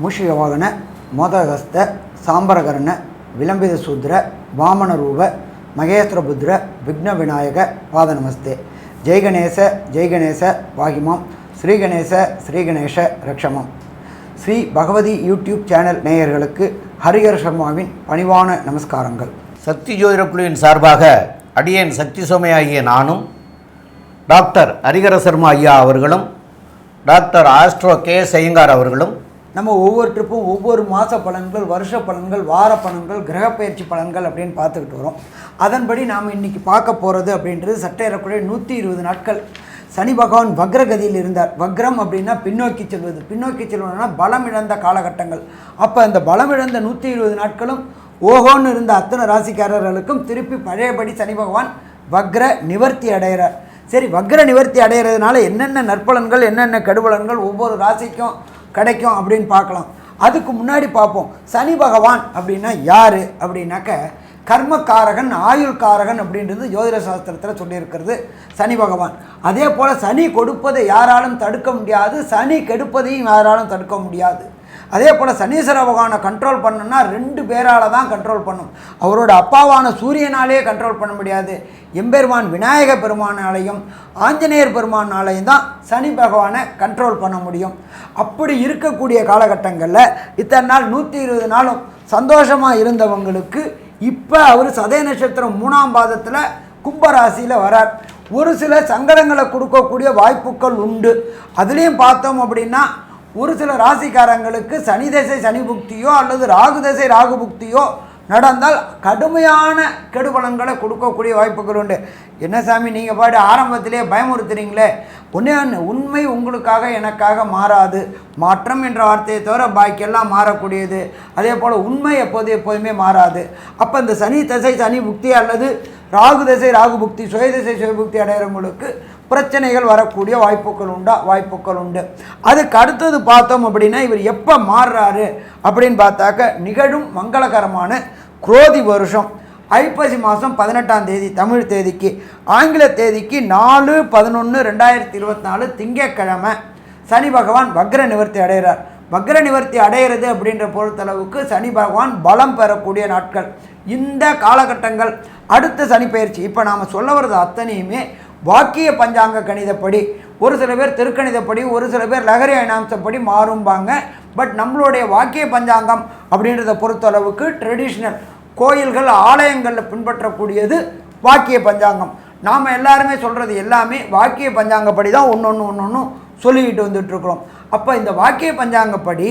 ಮೂಷಿಕವಾಹನ ಮೋದಹಸ್ತ ಸಾಂಬರಕರ್ಣ ವಿಲಂಬಿತ ಶೂದ್ರ ವಾಮನ ರೂಪ ಮಹೇಶ್ವರ ಬುದ್ರ ವಿಘ್ನ ವಿನಾಯಕ ಪಾದ ನಮಸ್ತೆ. ஜெய் கணேச வாகிமாம் ஸ்ரீ கணேச ரக்ஷமாம். ஸ்ரீ பகவதி யூடியூப் சேனல் நேயர்களுக்கு ஹரிஹர சர்மாவின் பணிவான நமஸ்காரங்கள். சக்தி ஜோதிட குழுவின் சார்பாக அடியேன் சக்தி சோமையாகிய நானும் டாக்டர் ஹரிஹர சர்மா ஐயா அவர்களும் டாக்டர் ஆஸ்ட்ரோ கே ஐயங்கார் அவர்களும் நம்ம ஒவ்வொரு ட்ரிப்பும் ஒவ்வொரு மாத பலன்கள், வருஷ பலன்கள், வார பலன்கள், கிரகப்பயிற்சி பலன்கள் அப்படின்னு பார்த்துக்கிட்டு வரோம். அதன்படி நாம் இன்றைக்கி பார்க்க போகிறது அப்படின்றது சற்றேறக்குறைய 120 நாட்கள் சனி பகவான் வக்ரகதியில் இருந்தார். வக்ரம் அப்படின்னா பின்னோக்கி செல்வது, பின்னோக்கி செல்வதுனா பலம் இழந்த காலகட்டங்கள். அப்போ அந்த பலம் இழந்த 120 நாட்களும் ஓஹோன்னு இருந்த அத்தனை ராசிக்காரர்களுக்கும் திருப்பி பழையபடி சனி பகவான் வக்ர நிவர்த்தி அடைகிறார். சரி, வக்ர நிவர்த்தி அடைகிறதுனால என்னென்ன நற்பலன்கள், என்னென்ன கெடுபலன்கள் ஒவ்வொரு ராசிக்கும் கிடைக்கும் அப்படின்னு பார்க்கலாம். அதுக்கு முன்னாடி பார்ப்போம், சனி பகவான் அப்படின்னா யார் அப்படின்னாக்க கர்மக்காரகன், ஆயுள்காரகன் அப்படின்றது ஜோதிட சாஸ்திரத்தில் சொல்லியிருக்கிறது சனி பகவான். அதே போல் சனி கொடுப்பதை யாராலும் தடுக்க முடியாது, சனி கெடுப்பதையும் யாராலும் தடுக்க முடியாது. அதே போல் சனீஸ்வர பகவானை கண்ட்ரோல் பண்ணணும்னா 2 பேரால் தான் கண்ட்ரோல் பண்ணும். அவரோட அப்பாவான சூரியனாலே கண்ட்ரோல் பண்ண முடியாது. எம்பெருமான் விநாயக பெருமானாலையும் ஆஞ்சநேயர் பெருமானாலையும் தான் சனி பகவானை கண்ட்ரோல் பண்ண முடியும். அப்படி இருக்கக்கூடிய காலகட்டங்களில் இத்தனை நாள் 120 நாளும் சந்தோஷமாக இருந்தவங்களுக்கு இப்போ அவர் சதய நட்சத்திரம் 3ஆம் பாதத்தில் கும்பராசியில் வரார். ஒரு சில சங்கடங்களை கொடுக்கக்கூடிய வாய்ப்புகள் உண்டு. அதுலேயும் பார்த்தோம் அப்படின்னா ஒரு சில ராசிக்காரங்களுக்கு சனி தசை சனி புக்தியோ அல்லது ராகு தசை ராகு புக்தியோ நடந்தால் கடுமையான கெடுபலன்களை கொடுக்கக்கூடிய வாய்ப்புகள் உண்டு. என்ன சாமி நீங்கள் பாட்டு ஆரம்பத்திலே பயமுறுத்துறீங்களே, ஒன்றே உண்மை உங்களுக்காக எனக்காக மாறாது. மாற்றம் என்ற வார்த்தையை தவிர பாக்கியெல்லாம் மாறக்கூடியது. அதே போல் உண்மை எப்போதுமே மாறாது. அப்போ இந்த சனி தசை சனி புக்தி அல்லது ராகு தசை ராகு புக்தி, சுயதசை சுயபுக்தி அடைகிறவங்களுக்கு பிரச்சனைகள் வரக்கூடிய வாய்ப்புகள் உண்டு. அதுக்கு அடுத்தது பார்த்தோம் அப்படின்னா இவர் எப்போ மாறுறாரு அப்படின்னு பார்த்தாக்க நிகழும் மங்களகரமான குரோதி வருஷம் ஐப்பசி மாதம் 18ஆம் தேதி தமிழ் தேதிக்கு, ஆங்கில தேதிக்கு 4/11/2024 திங்கட்கிழமை சனி பகவான் வக்ர நிவர்த்தி அடைகிறார். வக்ர நிவர்த்தி அடைகிறது அப்படின்ற பொறுத்தளவுக்கு சனி பகவான் பலம் பெறக்கூடிய நாட்கள் இந்த காலகட்டங்கள். அடுத்த சனி பயிற்சி இப்போ நாம் சொல்ல வர்றது அத்தனையுமே வாக்கிய பஞ்சாங்க கணிதப்படி, ஒரு சில பேர் திருக்கணிதப்படி, ஒரு சில பேர் லகரி அயனாம்சப்படி மாறும்பாங்க. பட் நம்மளுடைய வாக்கிய பஞ்சாங்கம் அப்படின்றத பொறுத்தளவுக்கு ட்ரெடிஷ்னல் கோயில்கள் ஆலயங்களில் பின்பற்றக்கூடியது வாக்கிய பஞ்சாங்கம். நாம் எல்லாருமே சொல்கிறது எல்லாமே வாக்கிய பஞ்சாங்கப்படி தான் ஒன்று சொல்லிக்கிட்டு வந்துட்டுருக்குறோம். அப்போ இந்த வாக்கிய பஞ்சாங்கப்படி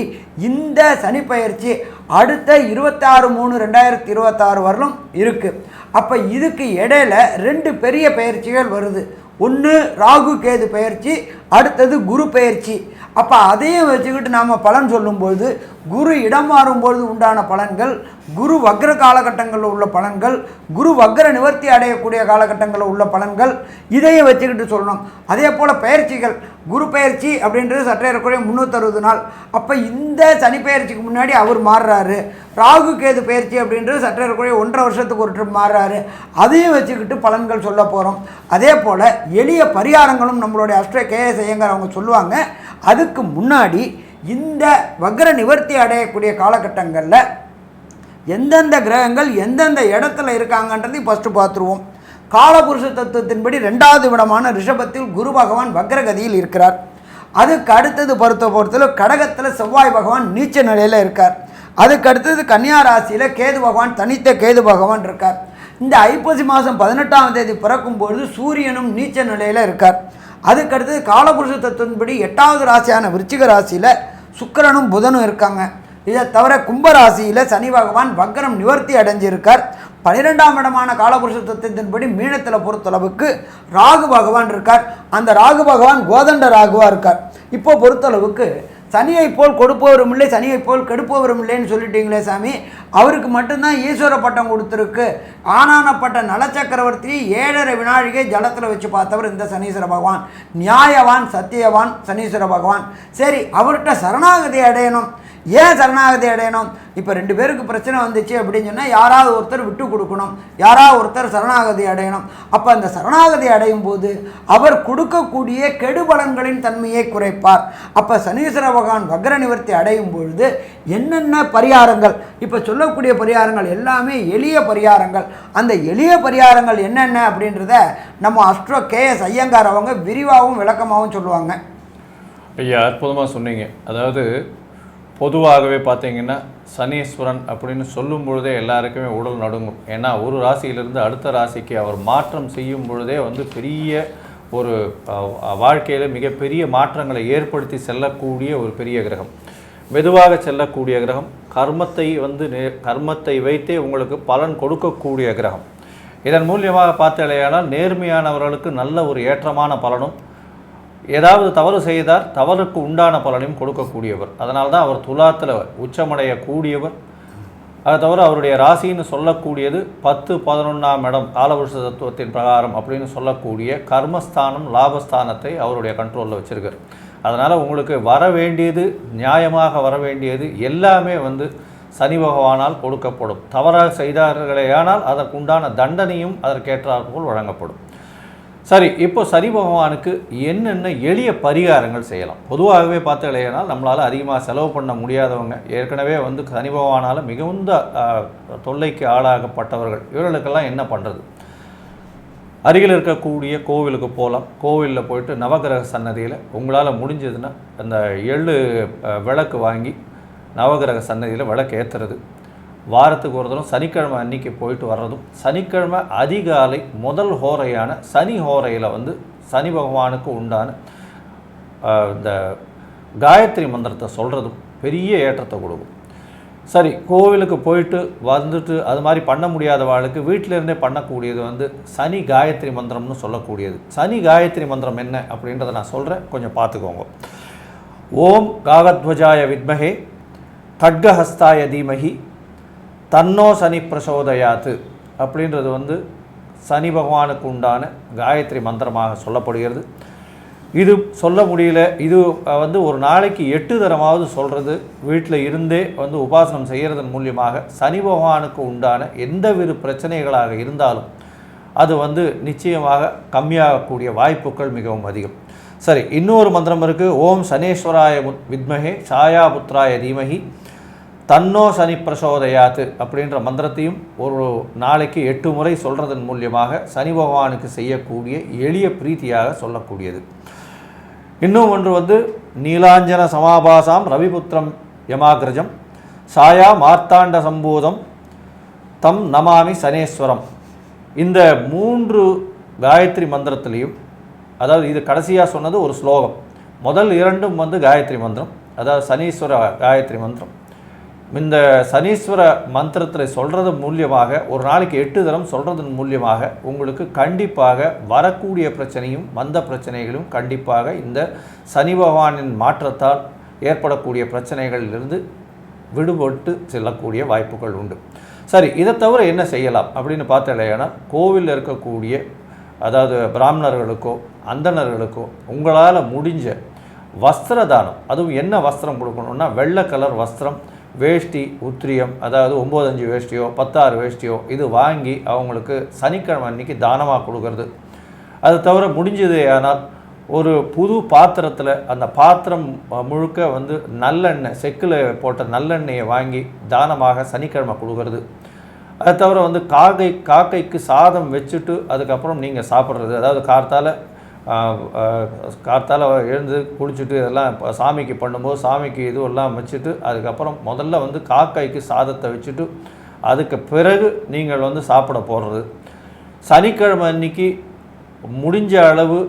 இந்த சனி பயிற்சி அடுத்த 26/3/2026 வரலும் இருக்குது. அப்போ இதுக்கு இடையில 2 பெரிய பயிற்சிகள் வருது. ஒன்று ராகு கேது பயிற்சி, அடுத்தது குரு பயிற்சி. அப்போ அதையும் வச்சுக்கிட்டு நாம் பலன் சொல்லும்பொழுது குரு இடம் மாறும்பொழுது உண்டான பலன்கள், குரு வக்ர காலகட்டங்களில் உள்ள பலன்கள், குரு வக்ர நிவர்த்தி அடையக்கூடிய காலகட்டங்களில் உள்ள பலன்கள், இதையும் வச்சுக்கிட்டு சொல்லணும். அதே போல் பயிற்சிகள், குரு பயிற்சி அப்படின்றது சற்றேறக்குறைய 360 நாள். அப்போ இந்த சனி பயிற்சிக்கு முன்னாடி அவர் மாறுறாரு. ராகு கேது பயிற்சி அப்படின்றது சற்றேறக்குறைய 1.5 வருஷத்துக்கு ஒரு ட்ரிப் மாறுறாரு. அதையும் வச்சுக்கிட்டு பலன்கள் சொல்ல போகிறோம். அதே போல் எளிய பரிகாரங்களும் நம்மளுடைய ஆஸ்ட்ரோ கே ஐயங்கார் அவங்க சொல்லுவாங்க. அதுக்கு முன்னாடி இந்த வக்ர நிவர்த்தி அடையக்கூடிய காலகட்டங்களில் எந்தெந்த கிரகங்கள் எந்தெந்த இடத்துல இருக்காங்கன்றதை ஃபஸ்ட்டு பார்த்துருவோம். காலபுருஷ தத்துவத்தின்படி 2வது விடமான ரிஷபத்தில் குரு பகவான் வக்ரகதியில் இருக்கிறார். அதுக்கு அடுத்தது பொறுத்தவரை கடகத்தில் செவ்வாய் பகவான் நீச்ச நிலையில் இருக்கார். அதுக்கு அடுத்தது கன்னியா ராசியில் கேது பகவான், தனித்த கேது பகவான் இருக்கார். இந்த ஐப்பசி மாதம் 18ஆம் தேதி பிறக்கும்பொழுது சூரியனும் நீச்ச நிலையில் இருக்கார். அதுக்கடுத்தது காலபுருஷ தத்துவத்தின்படி 8வது ராசியான விருச்சிக ராசியில் சுக்கிரனும் புதனும் இருக்காங்க. இதை தவிர கும்பராசியில் சனி பகவான் வக்ரம் நிவர்த்தி அடைஞ்சிருக்கார். 12ஆம் இடமான காலபுருஷ தத்துவத்தின்படி மீனத்தில் பொறுத்தளவுக்கு ராகு பகவான் இருக்கார். அந்த ராகு பகவான் கோதண்ட ராகுவாக இருக்கார். இப்போ பொறுத்தளவுக்கு சனியை போல் கொடுப்பவரும் இல்லை, சனியை போல் கெடுப்பவரும் இல்லைன்னு சொல்லிட்டீங்களே சாமி, அவருக்கு மட்டும்தான் ஈஸ்வர பட்டம் கொடுத்துருக்கு. ஆனானப்பட்ட நலச்சக்கரவர்த்தி 7.5 வினாழிகை ஜலத்தில் வச்சு பார்த்தவர் இந்த சனீஸ்வர பகவான். நியாயவான், சத்தியவான் சனீஸ்வர பகவான். சரி, அவர்கிட்ட சரணாகதி அடையணும். ஏன் சரணாகதி அடையணும்? இப்போ 2 பேருக்கு பிரச்சனை வந்துச்சு அப்படின்னு சொன்னால் யாராவது ஒருத்தர் விட்டு கொடுக்கணும், யாராவது ஒருத்தர் சரணாகதி அடையணும். அப்போ அந்த சரணாகதி அடையும் போது அவர் கொடுக்கக்கூடிய கெடுபலன்களின் தன்மையை குறைப்பார். அப்போ சனீஸ்வர பகவான் வக்ர நிவர்த்தி அடையும் பொழுது என்னென்ன பரிகாரங்கள், இப்போ சொல்லக்கூடிய பரிகாரங்கள் எல்லாமே எளிய பரிகாரங்கள். அந்த எளிய பரிகாரங்கள் என்னென்ன அப்படின்றத நம்ம அஸ்ட்ரோ KS ஐயங்கார் அவங்க விரிவாகவும் விளக்கமாகவும் சொல்லுவாங்க. ஐயா, அற்புதமாக சொன்னீங்க. அதாவது பொதுவாகவே பார்த்தீங்கன்னா சனீஸ்வரன் அப்படின்னு சொல்லும் பொழுதே எல்லாருக்குமே உடல் நடுங்கும். ஏன்னா ஒரு ராசியிலிருந்து அடுத்த ராசிக்கு அவர் மாற்றம் செய்யும் பொழுதே வந்து பெரிய ஒரு வாழ்க்கையில் மிகப்பெரிய மாற்றங்களை ஏற்படுத்தி செல்லக்கூடிய ஒரு பெரிய கிரகம், மெதுவாக செல்லக்கூடிய கிரகம், கர்மத்தை வைத்தே உங்களுக்கு பலன் கொடுக்கக்கூடிய கிரகம். இதன் மூலியமாக பார்த்தாலேயானால் நேர்மையானவர்களுக்கு நல்ல ஒரு ஏற்றமான பலனும், ஏதாவது தவறு செய்தார் தவறுக்கு உண்டான பலனையும் கொடுக்கக்கூடியவர். அதனால தான் அவர் துலாத்தில் உச்சமடையக்கூடியவர். அதை தவிர அவருடைய ராசின்னு சொல்லக்கூடியது 10, 11ஆம் இடம் காலபுருஷ தத்துவத்தின் பிரகாரம் அப்படின்னு சொல்லக்கூடிய கர்மஸ்தானம், லாபஸ்தானத்தை அவருடைய கண்ட்ரோலில் வச்சுருக்கார். அதனால் உங்களுக்கு வர வேண்டியது, நியாயமாக வர வேண்டியது எல்லாமே வந்து சனி பகவானால் கொடுக்கப்படும். தவறாக செய்தார்களேயானால் அதற்குண்டான தண்டனையும் அதற்கேற்றாற்போல் வழங்கப்படும். சரி, இப்போ சனி பகவானுக்கு என்னென்ன எளிய பரிகாரங்கள் செய்யலாம்? பொதுவாகவே பார்த்தாலேயானால் நம்மளால் அதிகமாக செலவு பண்ண முடியாதவங்க, ஏற்கனவே வந்து சனி பகவானால் மிகுந்த தொல்லைக்கு ஆளாகப்பட்டவர்கள், இவர்களுக்கெல்லாம் என்ன பண்ணுறது? அருகில் இருக்கக்கூடிய கோவிலுக்கு போகலாம். கோவிலில் போயிட்டு நவகிரக சன்னதியில் உங்களால் முடிஞ்சதுன்னா அந்த எள்ளு விளக்கு வாங்கி நவகிரக சன்னதியில் விளக்கு ஏற்றுறது, வாரத்துக்கு ஒரு தரம் சனிக்கிழமை அன்னைக்கு போயிட்டு வர்றதும், சனிக்கிழமை அதிகாலை முதல் ஹோரையான சனி ஹோரையில் வந்து சனி பகவானுக்கு உண்டான இந்த காயத்ரி மந்திரத்தை சொல்கிறதும் பெரிய ஏற்றத்தை கொடுக்கும். சரி, கோவிலுக்கு போயிட்டு வந்துட்டு அது மாதிரி பண்ண முடியாதவாளுக்கு வீட்டிலேருந்தே பண்ணக்கூடியது வந்து சனி காயத்ரி மந்திரம்னு சொல்லக்கூடியது. சனி காயத்ரி மந்திரம் என்ன அப்படின்றத நான் சொல்கிறேன், கொஞ்சம் பார்த்துக்கோங்க. ஓம் காகத்வஜாய வித்மஹே கட்கஹஸ்தாய தீமஹி தன்னோ சனி பிரசோதயாத்து அப்படின்றது வந்து சனி பகவானுக்கு உண்டான காயத்ரி மந்திரமாக சொல்லப்படுகிறது. இது சொல்ல முடியல, இது வந்து ஒரு நாளைக்கு 8 தரமாவது சொல்கிறது, வீட்டில் இருந்தே வந்து உபாசனம் செய்கிறதன் மூலியமாக சனி பகவானுக்கு உண்டான எந்தவித பிரச்சனைகளாக இருந்தாலும் அது வந்து நிச்சயமாக கம்மியாகக்கூடிய வாய்ப்புகள் மிகவும் அதிகம். சரி, இன்னொரு மந்திரம் இருக்குது. ஓம் சனேஸ்வராய வித்மஹே சாயாபுத்ராய தீமஹி தன்னோ சனி பிரசோதயாத்து அப்படின்ற மந்திரத்தையும் ஒரு நாளைக்கு 8 முறை சொல்கிறதன் மூலியமாக சனி பகவானுக்கு செய்யக்கூடிய எளிய பிரீத்தியாக சொல்லக்கூடியது. இன்னும் ஒன்று வந்து நீலாஞ்சன சமாபாசாம் ரவிபுத்திரம் யமாகிரஜம் சாயா மார்த்தாண்ட சம்பூதம் தம் நமாமி சனேஸ்வரம். இந்த 3 காயத்ரி மந்திரத்திலையும், அதாவது இது கடைசியாக சொன்னது ஒரு ஸ்லோகம், முதல் 2ம் வந்து காயத்ரி மந்திரம், அதாவது சனீஸ்வர காயத்ரி மந்திரம். இந்த சனீஸ்வர மந்திரத்தில் சொல்கிறது மூலியமாக ஒரு நாளைக்கு 8 தரம் சொல்கிறதன் மூலியமாக உங்களுக்கு கண்டிப்பாக வரக்கூடிய பிரச்சனையும் வந்த பிரச்சனைகளும் கண்டிப்பாக இந்த சனி பகவானின் மாற்றத்தால் ஏற்படக்கூடிய பிரச்சனைகளிலிருந்து விடுபட்டு செல்லக்கூடிய வாய்ப்புகள் உண்டு. சரி, இதை தவிர என்ன செய்யலாம் அப்படின்னு பார்த்தாலேனா, கோவிலில் இருக்கக்கூடிய அதாவது பிராமணர்களுக்கோ அந்தணர்களுக்கோ உங்களால் முடிஞ்ச வஸ்திர தானம், அதுவும் என்ன வஸ்திரம் கொடுக்கணும்னா வெள்ளை கலர் வஸ்திரம், வேஷ்டி, உத்திரியம், அதாவது 9/5 வேஷ்டியோ 10/6 வேஷ்டியோ இது வாங்கி அவங்களுக்கு சனிக்கிழமை அன்றைக்கி தானமாக கொடுக்கறது. அது தவிர முடிஞ்சது ஆனால் ஒரு புது பாத்திரத்தில் அந்த பாத்திரம் முழுக்க வந்து நல்லெண்ணெய், செக்கில் போட்ட நல்லெண்ணெயை வாங்கி தானமாக சனிக்கிழமை கொடுக்கறது. அது தவிர வந்து காக்கைக்கு சாதம் வச்சுட்டு அதுக்கப்புறம் நீங்கள் சாப்பிட்றது, அதாவது கார்த்தால எழுந்து குளிச்சுட்டு இதெல்லாம் சாமிக்கு பண்ணும்போது சாமிக்கு இதுவெல்லாம் வச்சுட்டு அதுக்கப்புறம் முதல்ல வந்து காக்கைக்கு சாதத்தை வச்சுட்டு அதுக்கு பிறகு நீங்கள் வந்து சாப்பிட போடுறது. சனிக்கிழமை அன்னைக்கு முடிஞ்ச அளவு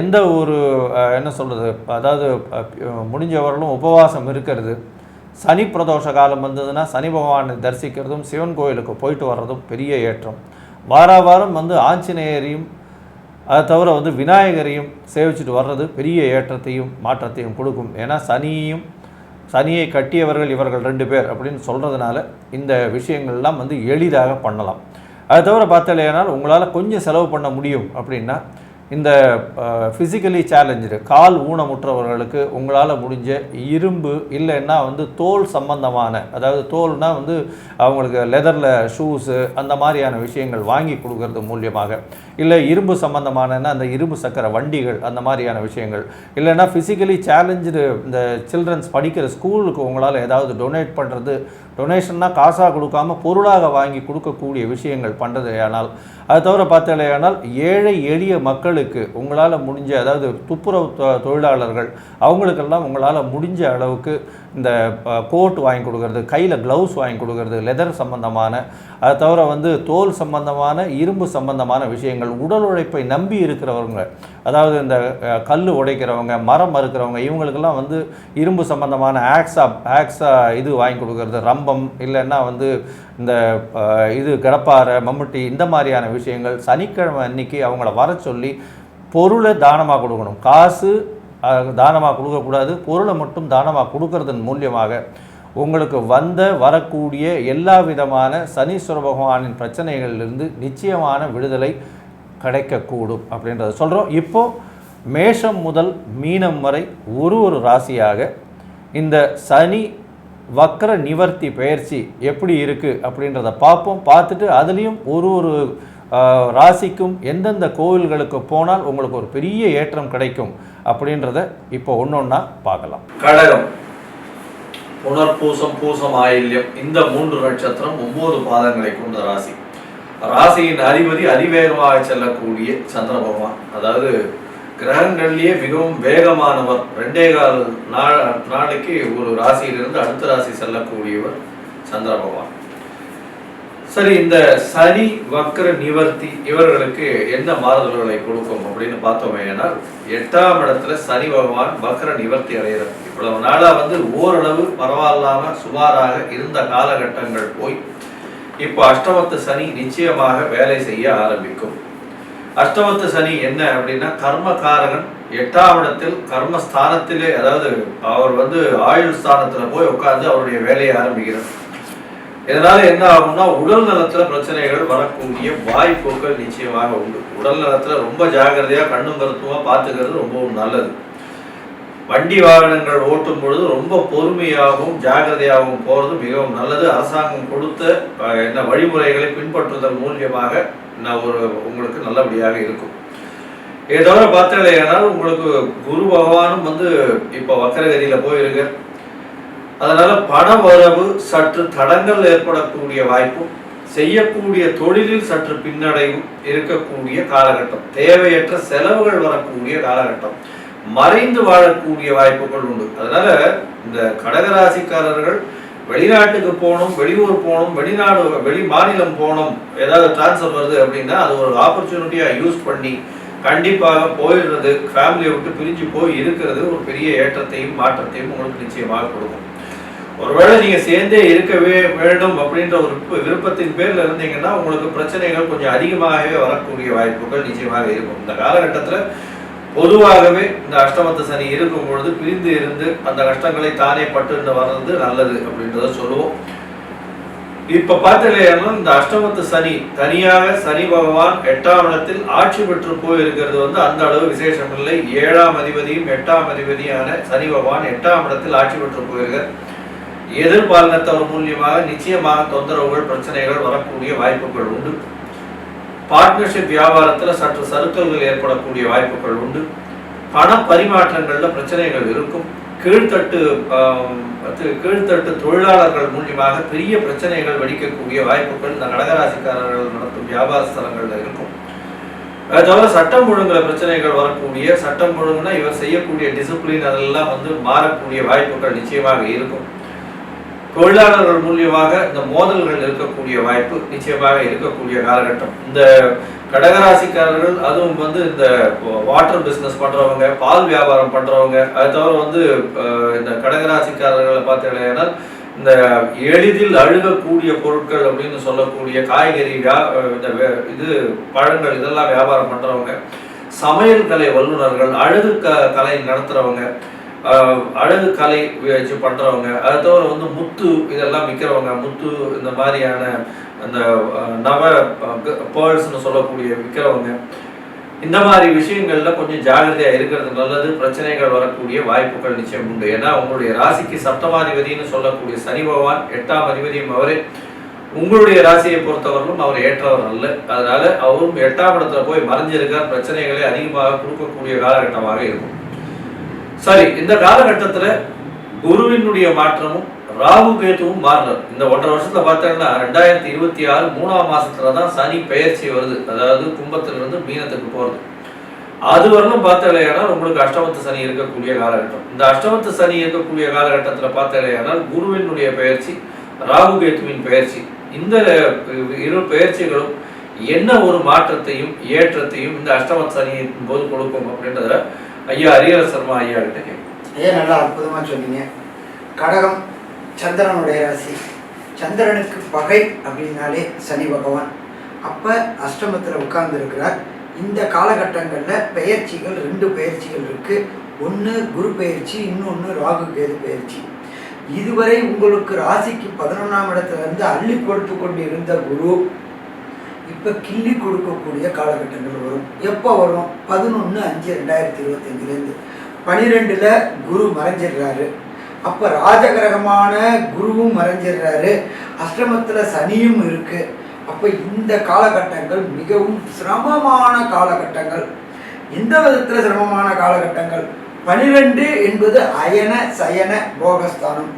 எந்த ஒரு என்ன சொல்கிறது, அதாவது முடிஞ்சவர்களும் உபவாசம் இருக்கிறது. சனி பிரதோஷ காலம் வந்ததுன்னா சனி பகவானை தரிசிக்கிறதும் சிவன் கோயிலுக்கு போயிட்டு வர்றதும் பெரிய ஏற்றம். வாரம் வந்து ஆஞ்சநேயரையும் அதை தவிர வந்து விநாயகரையும் சேவிச்சுட்டு வர்றது பெரிய ஏற்றத்தையும் மாற்றத்தையும் கொடுக்கும். ஏன்னா சனியை கட்டியவர்கள் இவர்கள் 2 பேர் அப்படின்னு சொல்கிறதுனால இந்த விஷயங்கள்லாம் வந்து எளிதாக பண்ணலாம். அதை தவிர பார்த்தாலேனால் உங்களால் கொஞ்சம் செலவு பண்ண முடியும் அப்படின்னா இந்த ஃபிசிக்கலி சேலஞ்சு கால் ஊனமுற்றவர்களுக்கு உங்களால் முடிஞ்ச இரும்பு இல்லைன்னா வந்து தோல் சம்பந்தமான, அதாவது தோல்னால் வந்து அவங்களுக்கு லெதரில் ஷூஸு அந்த மாதிரியான விஷயங்கள் வாங்கி கொடுக்கறது மூலியமாக, இல்லை இரும்பு சம்பந்தமானன்னா அந்த இரும்பு சக்கர வண்டிகள் அந்த மாதிரியான விஷயங்கள், இல்லைன்னா ஃபிசிக்கலி சேலஞ்சு இந்த சில்ட்ரன்ஸ் படிக்கிற ஸ்கூலுக்கு உங்களால் ஏதாவது டொனேட் பண்ணுறது, டொனேஷன்னா காசாக கொடுக்காமல் பொருளாக வாங்கி கொடுக்கக்கூடிய விஷயங்கள் பண்ணுறது. ஆனால் அது தவிர பார்த்தாலேயானால் ஏழை எளிய மக்களுக்கு உங்களால் முடிஞ்ச, அதாவது துப்புரவு தொழிலாளர்கள் அவங்களுக்கெல்லாம் உங்களால் முடிஞ்ச அளவுக்கு இந்த கோட் வாங்கி கொடுக்கறது, கையில் க்ளவுஸ் வாங்கி கொடுக்கறது, லெதர் சம்பந்தமான, அது தவிர வந்து தோல் சம்பந்தமான, இரும்பு சம்பந்தமான விஷயங்கள், உடல் உழைப்பை நம்பி இருக்கிறவங்க, அதாவது இந்த கல் உடைக்கிறவங்க, மரம் மறுக்கிறவங்க, இவங்களுக்கெல்லாம் வந்து இரும்பு சம்பந்தமான ஆக்ஸா இது வாங்கி கொடுக்கறது, ரம்பம் இல்லைன்னா வந்து இந்த இது கடப்பாறை, மம்முட்டி இந்த மாதிரியான விஷயங்கள் சனிக்கிழமை அன்னைக்கு அவங்கள வர சொல்லி பொருளை தானமாக கொடுக்கணும். காசு தானமாக கொடுக்கக்கூடாது, பொருளை மட்டும் தானமாக கொடுக்கறதன் மூலியமாக உங்களுக்கு வரக்கூடிய எல்லா விதமான சனீஸ்வர பகவானின் பிரச்சனைகளிலிருந்து நிச்சயமான விடுதலை கிடைக்கக்கூடும் அப்படின்றத சொல்கிறோம். இப்போது மேஷம் முதல் மீனம் வரை ஒரு ராசியாக இந்த சனி வக்ர நிவர்த்தி பயிற்சி எப்படி இருக்குது அப்படின்றத பார்ப்போம். பார்த்துட்டு அதுலேயும் ஒரு ராசிக்கும் எந்தெந்த கோவில்களுக்கு போனால் உங்களுக்கு ஒரு பெரிய ஏற்றம் கிடைக்கும் அப்படின்றத இப்போ ஒன்றொன்னா பார்க்கலாம். கடகம், புனர்பூசம், பூசம், ஆயில்யம் இந்த 3 நட்சத்திரம் 9 பாதங்களை கொண்ட ராசி. ராசியின் அதிபதி அதிவேகமாக செல்லக்கூடிய சந்திர பகவான், அதாவது கிரகங்கள்லேயே மிகவும் வேகமானவர். 2.25 நாளைக்கு ஒரு ராசியிலிருந்து அடுத்த ராசி செல்லக்கூடியவர் சந்திர பகவான். சரி, இந்த சனி வக்ர நிவர்த்தி இவர்களுக்கு என்ன மாறுதல்களை கொடுக்கும் அப்படின்னு பார்த்தோமேனால், 8ஆம் இடத்துல சனி பகவான் வக்ர நிவர்த்தி அடைகிறார். இவ்வளவு நாளா வந்து ஓரளவு பரவாயில்லாம சுமாராக இருந்த காலகட்டங்கள் போய் இப்போ அஷ்டமத்து சனி நிச்சயமாக வேலை செய்ய ஆரம்பிக்கும். அஷ்டமத்து சனி என்ன அப்படின்னா, கர்மகாரகன் 8ஆம் இடத்தில் கர்மஸ்தானத்திலே, அதாவது அவர் வந்து ஆயுள் ஸ்தானத்துல போய் உட்கார்ந்து அவருடைய வேலையை ஆரம்பிக்கிறார். இதனால என்ன ஆகும்னா, உடல் நலத்துல பிரச்சனைகள் வரக்கூடிய வாய்ப்புகள் நிச்சயமாக உண்டு. உடல் நலத்துல ரொம்ப ஜாகிரதையா கண்ணும் கருத்துமா பார்த்துக்கிறது ரொம்பவும் நல்லது. வண்டி வாகனங்கள் ஓட்டும் பொழுது ரொம்ப பொறுமையாகவும் ஜாகிரதையாகவும் போறது மிகவும் நல்லது. அரசாங்கம் கொடுத்த என்ன வழிமுறைகளை பின்பற்றுவதன் மூலியமாக உங்களுக்கு நல்லபடியாக இருக்கும். இதை தவிர பார்த்தாலேயானால் உங்களுக்கு குரு பகவானும் வந்து இப்போ வக்கரகதியில போயிருக்கு. அதனால பண வரவு சற்று தடங்கள் ஏற்படக்கூடிய வாய்ப்பும், செய்யக்கூடிய தொழிலில் சற்று பின்னடைவும் இருக்கக்கூடிய காலகட்டம், தேவையற்ற செலவுகள் வரக்கூடிய காலகட்டம், மறைந்து வாழக்கூடிய வாய்ப்புகள் உண்டு. அதனால இந்த கடகராசிக்காரர்கள் வெளிநாட்டுக்கு போகணும், வெளியூர் போகணும், வெளி மாநிலம் போகணும், ஏதாவது டிரான்ஸ்ஃபர் வருது அப்படின்னா அது ஒரு ஆப்பர்ச்சுனிட்டியாக யூஸ் பண்ணி கண்டிப்பாக போயிடுறது, ஃபேமிலியை விட்டு பிரிஞ்சு போய் இருக்கிறது ஒரு பெரிய ஏற்றத்தையும் மாற்றத்தையும் உங்களுக்கு நிச்சயமாக கொடுக்கும். ஒருவேளை நீங்கள் சேர்ந்தே இருக்கவே வேண்டும் அப்படின்ற ஒரு விருப்பத்தின் பேரில் இருந்தீங்கன்னா உங்களுக்கு பிரச்சனைகள் கொஞ்சம் அதிகமாகவே வரக்கூடிய வாய்ப்புகள் நிச்சயமாக இருக்கும். இந்த காலகட்டத்தில் பொதுவாகவே இந்த அஷ்டமத்து சனி இருக்கும் பொழுது பிரிந்து இருந்து அந்த கஷ்டங்களை தானே பட்டு வர்றது நல்லது அப்படின்றத சொல்லுவோம். இப்ப பார்த்தீங்கன்னா இந்த அஷ்டமத்து சனி தனியாக சனி பகவான் 8ஆம் இடத்தில் ஆட்சி பெற்று போயிருக்கிறது வந்து அந்த அளவு விசேஷம் இல்லை. 7ஆம் அதிபதியும் 8ஆம் அதிபதியான சனி பகவான் 8ஆம் இடத்தில் ஆட்சி பெற்று போயிருக்கார். எதிர்பாலினத்தவர் மூலியமாக நிச்சயமாக தொந்தரவுகள் பிரச்சனைகள் வரக்கூடிய வாய்ப்புகள் உண்டு. பார்ட்னர்ஷிப் வியாபாரத்துல சற்று சறுக்கல்கள் ஏற்படக்கூடிய வாய்ப்புகள் உண்டு. பண பரிமாற்றங்கள்ல பிரச்சனைகள் இருக்கும். கீழ்த்தட்டு தொழிலாளர்கள் மூலியமாக பெரிய பிரச்சனைகள் வெடிக்கக்கூடிய வாய்ப்புகள் இந்த கடகராசிக்காரர்கள் நடத்தும் வியாபார ஸ்தலங்கள்ல இருக்கும். அது தவிர சட்டம் ஒழுங்குல பிரச்சனைகள் வரக்கூடிய, சட்டம் ஒழுங்குனா இவர் செய்யக்கூடிய டிசிப்ளின் அதெல்லாம் வந்து மாறக்கூடிய வாய்ப்புகள் நிச்சயமாக இருக்கும். தொழிலாளர்கள் மூலியமாக இந்த மோதல்கள் இருக்கக்கூடிய வாய்ப்பு நிச்சயமாக இருக்கக்கூடிய காலகட்டம். இந்த கடகராசிக்காரர்கள் அதுவும் வந்து இந்த வாட்டர் பிஸ்னஸ் பண்றவங்க, பால் வியாபாரம் பண்றவங்க, அது தவிர வந்து இந்த கடகராசிக்காரர்களை பார்த்தீங்கன்னா இந்த எளிதில் அழுகக்கூடிய பொருட்கள் அப்படின்னு சொல்லக்கூடிய காய்கறி இது பழங்கள் இதெல்லாம் வியாபாரம் பண்றவங்க, சமையல் கலை வல்லுநர்கள், அழகு கலை நடத்துறவங்க, அழகு கலை வச்சு பண்றவங்க, அது தவிர வந்து முத்து இதெல்லாம் விற்கிறவங்க, முத்து இந்த மாதிரியான அந்த நவ பேர்ல்ஸ்னு சொல்லக்கூடிய விற்கிறவங்க, இந்த மாதிரி விஷயங்கள்ல கொஞ்சம் ஜாகிரதையா இருக்கிறது நல்லது. பிரச்சனைகள் வரக்கூடிய வாய்ப்புகள் நிச்சயம் உண்டு. ஏன்னா உங்களுடைய ராசிக்கு சப்தமாதிபதினு சொல்லக்கூடிய சனி பகவான் 8ஆம் அதிபதியும் அவரே. உங்களுடைய ராசியை பொறுத்தவரையிலும் அவர் ஏற்றவர் அல்ல. அதனால அவரும் 8ஆம் இடத்துல போய் மறைஞ்சிருக்கார். பிரச்சனைகளை அதிகமாக கொடுக்கக்கூடிய காலகட்டமாக இருக்கும். சரி, இந்த காலகட்டத்துல குருவினுடைய மாற்றமும் ராகு கேதுவும் மாறுறார். இந்த 1.5 வருஷத்துல பார்த்தீங்கன்னா 2026 3ஆம் மாசத்துலதான் சனி பெயர்ச்சி வருது. அதாவது கும்பத்திலிருந்து மீனத்துக்கு போறது. அது வரலும் பார்த்தாலேயானால் உங்களுக்கு அஷ்டமத்து சனி இருக்கக்கூடிய காலகட்டம். இந்த அஷ்டமத்து சனி இருக்கக்கூடிய காலகட்டத்தில் பார்த்தாலேயானால் குருவினுடைய பெயர்ச்சி, ராகு கேதுவின் பெயர்ச்சி, இந்த இரு பெயர்ச்சிகளும் என்ன ஒரு மாற்றத்தையும் ஏற்றத்தையும் இந்த அஷ்டமத்து சனியின் போது கொடுக்கும் அப்படின்றத ஐயா ஹரிஹர சர்மா ஐயா கிட்ட கேட்கும். நல்லா அற்புதமா சொன்னீங்க. கடகம் சந்திரனுடைய ராசி. சந்திரனுக்கு பகை அப்படின்னாலே சனி பகவான். அப்போ அஷ்டமத்தில் உட்கார்ந்து இருக்கிறார். இந்த காலகட்டங்களில் பெயர்ச்சிகள் 2 பெயர்ச்சிகள் இருக்குது. ஒன்று குரு பெயர்ச்சி, இன்னொன்று ராகு கேது பெயர்ச்சி. இதுவரை உங்களுக்கு ராசிக்கு 11ஆம் இடத்துலேருந்து அள்ளி கொடுத்து கொண்டு இருந்த குரு இப்போ கிள்ளி கொடுக்கக்கூடிய காலகட்டங்கள் வரும். எப்போ வரும்? 11/5/2025 12ல் குரு மறைஞ்சிடுறாரு. அப்போ ராஜகிரகமான குருவும் மறைஞ்சிடுறாரு. அஷ்டமத்தில் சனியும் இருக்கு. அப்போ இந்த காலகட்டங்கள் மிகவும் சிரமமான காலகட்டங்கள். எந்த விதத்தில் சிரமமான காலகட்டங்கள்? 12 என்பது அயன சயன போகஸ்தானம்.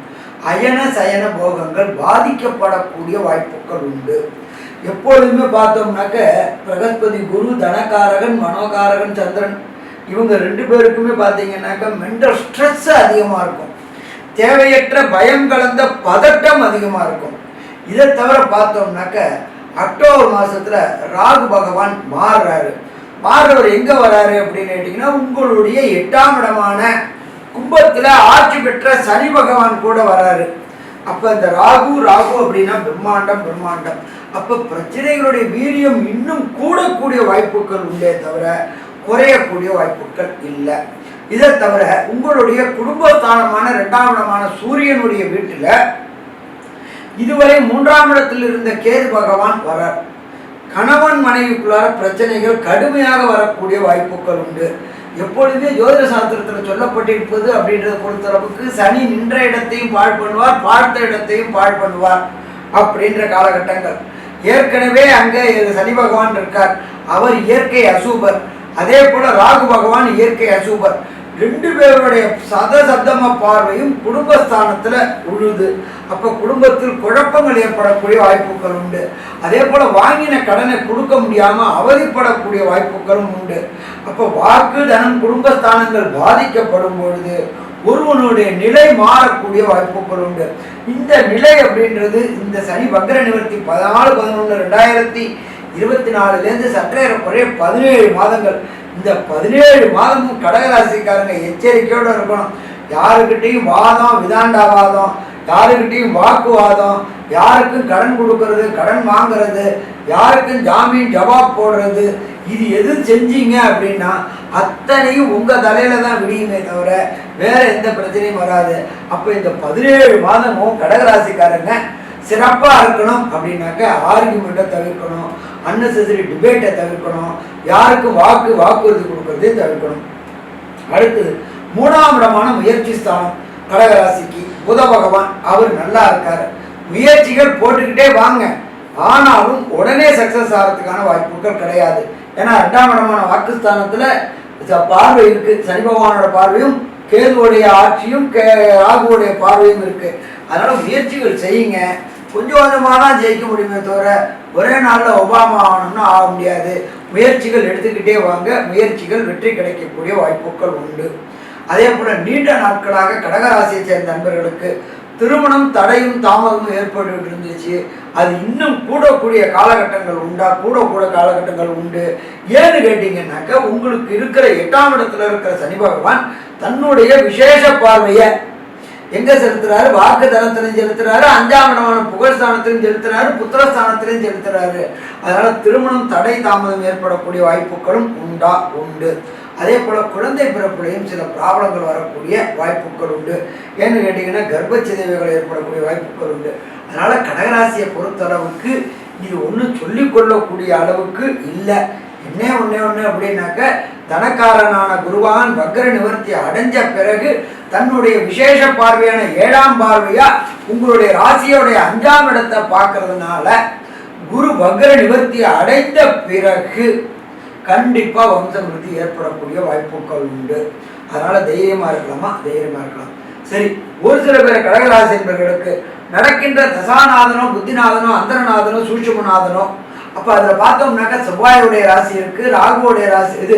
அயன சயன போகங்கள் பாதிக்கப்படக்கூடிய வாய்ப்புகள் உண்டு. எப்பொழுதுமே பார்த்தோம்னாக்க பிரகஸ்பதி குரு தனகாரகன், மனோகாரகன் சந்திரன், இவங்க 2 பேருக்குமே பார்த்தீங்கன்னாக்க மென்டல் ஸ்ட்ரெஸ் அதிகமாக இருக்கும். தேவையற்ற பயம் கலந்த பதட்டம் அதிகமாக இருக்கும். இதை தவிர பார்த்தோம்னாக்க அக்டோபர் மாதத்தில் ராகு பகவான் மாறுறவர் எங்கே வராரு அப்படின்னு கேட்டிங்கன்னா உங்களுடைய 8ஆம் இடமான கும்பத்தில் ஆட்சி பெற்ற சனி பகவான் கூட வராரு. அப்போ இந்த ராகு அப்படின்னா பிரம்மாண்டம். அப்போ பிரச்சனைகளுடைய வீரியம் இன்னும் கூடக்கூடிய வாய்ப்புகள் உண்டே தவிர குறையக்கூடிய வாய்ப்புகள் இல்லை. இதை தவிர உங்களுடைய குடும்பஸ்தானமான 2ஆம் இடமான சூரியனுடைய வீட்டில் இதுவரை 3ஆம் இடத்தில் இருந்த கேது பகவான் வரார். கணவன் மனைவிக்குள்ளார பிரச்சனைகள் கடுமையாக வரக்கூடிய வாய்ப்புகள் உண்டு. எப்பொழுதுமே ஜோதிட சாஸ்திரத்தில் சொல்லப்பட்டிருப்பது அப்படின்றத பொறுத்தளவுக்கு சனி நின்ற இடத்தையும் பாழ் பண்ணுவார், பார்த்த இடத்தையும் பாழ் பண்ணுவார் அப்படின்ற காலகட்டங்கள். ஏற்கனவே அங்கே சனி பகவான் இருக்கார். அவர் இயற்கை அசூபர். அதே போல ராகு பகவான் இயற்கை அசூபர். 2 பேருடைய சதசப்தம பார்வையும் குடும்பஸ்தானத்தில் உழுது. அப்போ குடும்பத்தில் குழப்பங்கள் ஏற்படக்கூடிய வாய்ப்புகள் உண்டு. அதே போல் வாங்கின கடனை கொடுக்க முடியாமல் அவதிப்படக்கூடிய வாய்ப்புகளும் உண்டு. அப்போ வாக்கு தனம் குடும்பஸ்தானங்கள் பாதிக்கப்படும் பொழுது ஒருவனுடைய நிலை மாறக்கூடிய வாய்ப்புகள் உண்டு. இந்த நிலை அப்படின்றது இந்த சனி வக்ர நிவர்த்தி 14/11/2024 சற்றேறக்குறைய 17 மாதங்கள். இந்த 17 மாதமும் கடகராசிக்காரங்க எச்சரிக்கையோடு இருக்கணும். யாருக்கிட்டையும் வாதம், விதாண்டாவாதம், யாருக்கிட்டையும் வாக்குவாதம், யாருக்கும் கடன் கொடுக்கறது, கடன் வாங்கிறது, யாருக்கும் ஜாமீன் ஜவாப் போடுறது, இது எது செஞ்சீங்க அப்படின்னா அத்தனையும் உங்கள் தலையில் தான் விடியுமே தவிர வேறு எந்த பிரச்சனையும் வராது. அப்போ இந்த 17 மாதமும் கடகராசிக்காரங்க சிறப்பாக இருக்கணும் அப்படின்னாக்க ஆர்கியூமெண்ட்டை தவிர்க்கணும், அன்னெசரி டிபேட்டை தவிர்க்கணும், யாருக்கும் வாக்குறுதி கொடுக்கறதையும் தவிர்க்கணும். அடுத்தது 3ஆம் இடமான முயற்சி ஸ்தானம் கடகராசிக்கு புத பகவான் அவர் நல்லா இருக்கார். முயற்சிகள் போட்டுக்கிட்டே வாங்க, ஆனாலும் உடனே சக்ஸஸ் ஆகிறதுக்கான வாய்ப்புகள் கிடையாது. ஏன்னா 2ஆம் இடமான வாக்குஸ்தானத்தில் பார்வை இருக்கு. சனி பகவானோட பார்வையும் கேதுவோடைய ஆட்சியும் ராகுவோடைய பார்வையும் இருக்கு. அதனால முயற்சிகள் செய்யுங்க. கொஞ்சம் கொஞ்சமாக தான் ஜெயிக்க முடியுமே தவிர ஒரே நாளில் ஒபாமா ஆகணும்னு ஆக முடியாது. முயற்சிகள் எடுத்துக்கிட்டே வாங்க, முயற்சிகள் வெற்றி கிடைக்கக்கூடிய வாய்ப்புகள் உண்டு. அதே போல் நீண்ட நாட்களாக கடகராசியை சேர்ந்த நண்பர்களுக்கு திருமணம் தடையும் தாமதமும் ஏற்பட்டு இருந்துச்சு. அது இன்னும் கூடக்கூடிய காலகட்டங்கள் கூட காலகட்டங்கள் உண்டு. ஏன்னு கேட்டீங்கன்னாக்க உங்களுக்கு இருக்கிற 8ஆம் இடத்துல இருக்கிற சனி பகவான் தன்னுடைய விசேஷ பார்வையை எங்கே செலுத்துறாரு? வாக்கு தனத்திலையும் செலுத்துறாரு, 5ஆம் இடமான புகழ்ஸ்தானத்திலையும் செலுத்துறாரு, புத்திரஸ்தானத்திலையும் செலுத்துறாரு. அதனால திருமணம் தடை தாமதம் ஏற்படக்கூடிய வாய்ப்புகளும் உண்டு. அதே போல் குழந்தை பிறப்புலையும் சில ப்ராப்ளங்கள் வரக்கூடிய வாய்ப்புகள் உண்டு. ஏன்னு கேட்டிங்கன்னா கர்ப்பச்சிதைவுகள் ஏற்படக்கூடிய வாய்ப்புகள் உண்டு. அதனால் கடகராசியை பொறுத்தளவுக்கு இது ஒன்றும் சொல்லிக்கொள்ளக்கூடிய அளவுக்கு இல்லை. ஒன்னே ஒன்று அப்படின்னாக்க தனக்காரனான குருவான் வக்ர நிவர்த்தி அடைஞ்ச பிறகு தன்னுடைய விசேஷ பார்வையான 7ஆம் பார்வையா உங்களுடைய ராசியோடைய 5ஆம் இடத்தை பார்க்கறதுனால குரு வக்ர நிவர்த்தி அடைந்த பிறகு கண்டிப்பா வம்சவிருத்தி ஏற்படக்கூடிய வாய்ப்புகள் உண்டு. அதனால தைரியமா இருக்கலாமா? தைரியமா இருக்கலாம். சரி, ஒரு சில பேர் கடகராசி என்பவர்களுக்கு நடக்கின்ற தசாநாதனோ புத்திநாதனோ அந்தரநாதனோ சூட்சுமநாதனோ, அப்ப அதுல பார்த்தோம்னாக்கா செவ்வாயுடைய ராசி இருக்கு, ராகுவோடைய ராசி, இது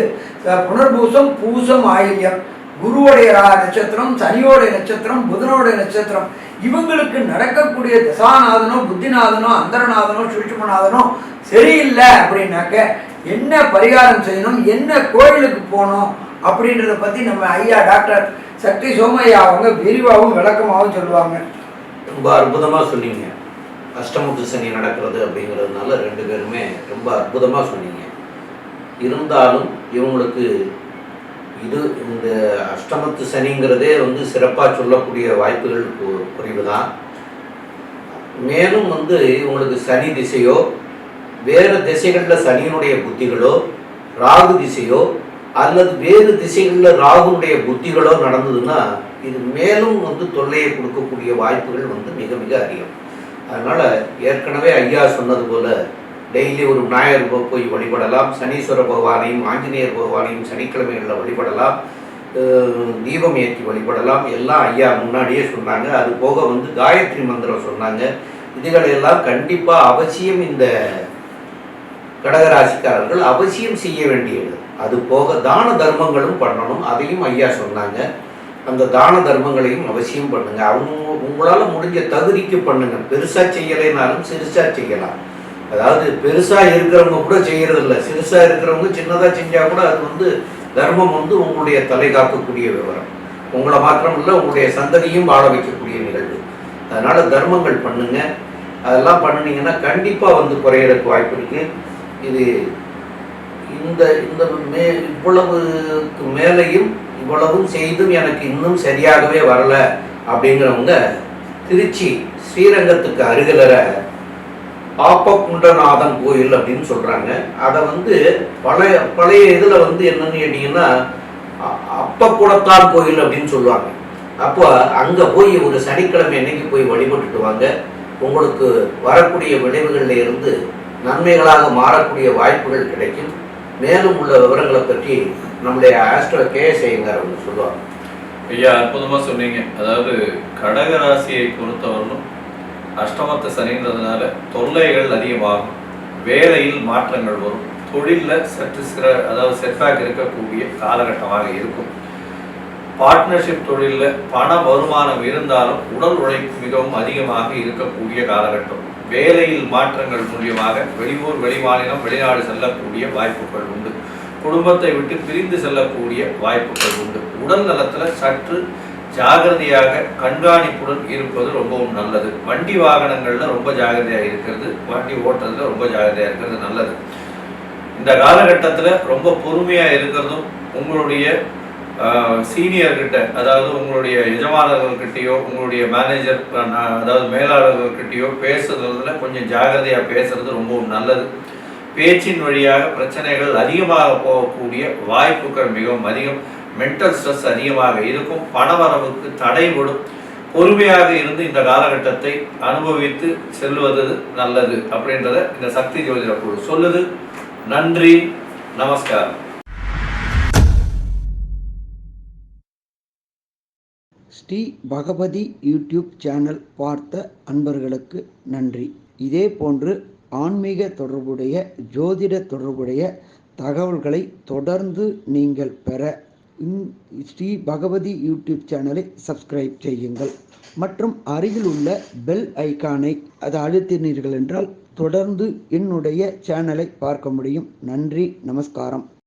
புனர்பூசம் பூசம் ஆயில்யம், குருவோடைய நட்சத்திரம், சனியோடைய நட்சத்திரம், புதனோடைய நட்சத்திரம், இவங்களுக்கு நடக்கக்கூடிய தசாநாதனோ புத்திநாதனோ அந்தரநாதனோ சூட்சுமநாதனோ சரியில்லை அப்படின்னாக்க என்ன பரிகாரம் செய்யணும், என்ன கோயிலுக்கு போகணும் அப்படின்றத பத்தி நம்ம ஐயா டாக்டர் சக்தி சோமையா அவங்க விரிவாகவும் விளக்கமாகவும் சொல்லுவாங்க. ரொம்ப அற்புதமாக சொன்னீங்க. அஷ்டமத்து சனி நடக்கிறது அப்படிங்கிறதுனால 2 பேருமே ரொம்ப அற்புதமாக சொன்னீங்க. இருந்தாலும் இவங்களுக்கு இந்த அஷ்டமத்து சனிங்கிறதே சிறப்பாக சொல்லக்கூடிய வாய்ப்புகள் குறைவு தான். மேலும் இவங்களுக்கு சனி திசையோ வேறு திசைகளில் சனியினுடைய புத்திகளோ, ராகு திசையோ அல்லது வேறு திசைகளில் ராகுனுடைய புத்திகளோ நடந்ததுன்னா இது மேலும் தொல்லையை கொடுக்கக்கூடிய வாய்ப்புகள் மிக மிக அதிகம். அதனால் ஏற்கனவே ஐயா சொன்னது போல் டெய்லி ஒரு விநாயகர் போய் வழிபடலாம், சனீஸ்வர பகவானையும் ஆஞ்சநேயர் பகவானையும் சனிக்கிழமைகளில் வழிபடலாம், தீபம் ஏற்றி வழிபடலாம், எல்லாம் ஐயா முன்னாடியே சொன்னாங்க. அது போக காயத்ரி மந்திரம் சொன்னாங்க. இதுகளெல்லாம் கண்டிப்பாக அவசியம் இந்த கடகராசிக்காரர்கள் அவசியம் செய்ய வேண்டியது. அது போக தான தர்மங்களும் பண்ணணும், அதையும் ஐயா சொன்னாங்க. அந்த தான தர்மங்களையும் அவசியம் பண்ணுங்க. உங்களால் முடிஞ்ச தகுதிக்கு பண்ணுங்க. பெருசாக செய்யலைனாலும் சிறுசாக செய்யலாம். அதாவது பெருசாக இருக்கிறவங்க கூட செய்யறதில்ல, சிறுசாக இருக்கிறவங்க சின்னதாக செஞ்சால் கூட அது தர்மம் உங்களுடைய தலை காக்கக்கூடிய விவரம். உங்களை மாத்திரம் இல்லை, உங்களுடைய சந்ததியும் வாழ வைக்கக்கூடிய நிகழ்வு. அதனால் தர்மங்கள் பண்ணுங்க. அதெல்லாம் பண்ணினீங்கன்னா கண்டிப்பாக குறையிறதுக்கு வாய்ப்பு இருக்குது. இது இந்த இவ்வளவுக்கு மேலேயும் இவ்வளவும் செய்தும் எனக்கு இன்னும் சரியாகவே வரல அப்படிங்கிறவங்க திருச்சி ஸ்ரீரங்கத்துக்கு அருகிலற ஆப்பகுண்டநாதன் கோயில் அப்படின்னு சொல்றாங்க. அதை பழைய இதுல என்னன்னு கேட்டீங்கன்னா அப்பகுடத்தான் கோயில் அப்படின்னு சொல்லுவாங்க. அப்போ அங்க போய் ஒரு சனிக்கிழமை என்னைக்கு போய் வழிபட்டுட்டு வாங்க. உங்களுக்கு வரக்கூடிய விளைவுகளில் இருந்து நன்மைகளாக மாறக்கூடிய வாய்ப்புகள் கிடைக்கும். மேலும் உள்ள விவரங்களை பற்றி நம்முடைய ஆஸ்ட்ரோ கேஎஸ் ஐயங்கார் அவங்க சொல்லுவாங்க. ஐயா அற்புதமாக சொன்னீங்க. அதாவது கடகராசியை பொறுத்தவரைக்கும் அஷ்டமத்த சனின்றதுனால தொல்லைகள் அதிகமாகும், வேலையில் மாற்றங்கள் வரும், தொழிலில் சற்று அதாவது செட்பேக் இருக்கக்கூடிய காலகட்டமாக இருக்கும். பார்ட்னர்ஷிப் தொழிலில் பண வருமானம் இருந்தாலும் உடல் உழைப்பு மிகவும் அதிகமாக இருக்கக்கூடிய காலகட்டம். வேலையில் மாற்றங்கள் மூலியமாக வெளியூர் வெளிமாநிலம் வெளிநாடு செல்லக்கூடிய வாய்ப்புகள் உண்டு. குடும்பத்தை விட்டு பிரிந்து செல்லக்கூடிய வாய்ப்புகள் உண்டு. உடல் நலத்தில் சற்று ஜாகிரதையாக கண்காணிப்புடன் இருப்பது ரொம்பவும் நல்லது. வண்டி வாகனங்களில் ரொம்ப ஜாகிரதையாக இருக்கிறது, வண்டி ஓட்டுறதுல ரொம்ப ஜாகிரதையாக இருக்கிறது நல்லது. இந்த காலகட்டத்தில் ரொம்ப பொறுமையாக இருக்கிறதும் உங்களுடைய சீனியர்கிட்ட, அதாவது உங்களுடைய எஜமானர்கள்கிட்டையோ உங்களுடைய மேனேஜர் அதாவது மேலாளர்கள்கிட்டையோ பேசுறதுல கொஞ்சம் ஜாகிரதையாக பேசுறது ரொம்பவும் நல்லது. பேச்சின் வழியாக பிரச்சனைகள் அதிகமாக போகக்கூடிய வாய்ப்புகள் மிகவும் அதிகம். மென்டல் ஸ்ட்ரெஸ் அதிகமாக இருக்கும். பணவரவுக்கு தடைபடும். பொறுமையாக இருந்து இந்த காலகட்டத்தை அனுபவித்து செல்வது நல்லது அப்படின்றத இந்த சக்தி ஜோதிட குழு சொல்லுது. நன்றி, நமஸ்காரம். ஸ்ரீ பகவதி யூடியூப் சேனல் பார்த்த அன்பர்களுக்கு நன்றி. இதே போன்று ஆன்மீக தொடர்புடைய ஜோதிட தொடர்புடைய தகவல்களை தொடர்ந்து நீங்கள் பெற ஸ்ரீ பகவதி யூடியூப் சேனலை சப்ஸ்கிரைப் செய்யுங்கள் மற்றும் அருகில் உள்ள பெல் ஐக்கானை அதை அழுத்தினீர்கள் என்றால் தொடர்ந்து என்னுடைய சேனலை பார்க்க முடியும். நன்றி, நமஸ்காரம்.